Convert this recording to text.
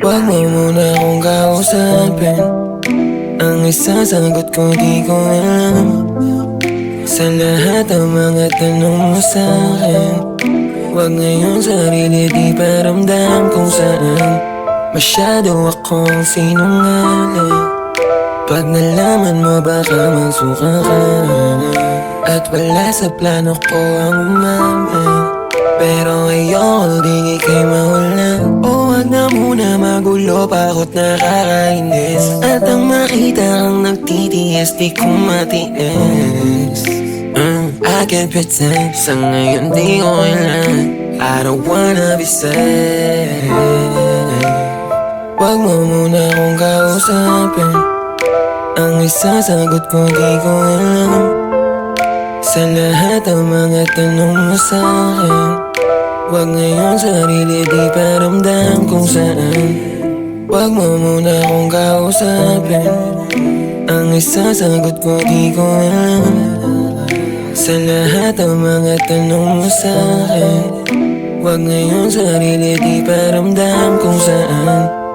Wag mo muna akong kausapin. Ang isasagot ko di ko alam. Sa lahat ng mga tanong mo sa'kin, wag ngayon sarili di paramdam kung saan. Masyado akong sinungaling. Pag nalaman mo baka magsuka ka. At wala sa plano ko ang umamin, pero ayoko di ikay maulan. O wag na muna magulo, pakot nakakainis. At ang makita kang nagtitiis, di ko matiis. I can't pretend, sa ngayon di ko kailan. I don't wanna be sad. Wag mo muna akong kausapin. Ang isasagot ko di ko alam. Sa lahat ng mga tanong mo sa'kin, wag ngayon sarili di paramdam kung saan. Wag mo muna akong kausapin. Ang isasagot ko di ko alam. Sa lahat ng mga tanong mo sa'kin, wag ngayon sarili di paramdam kung saan.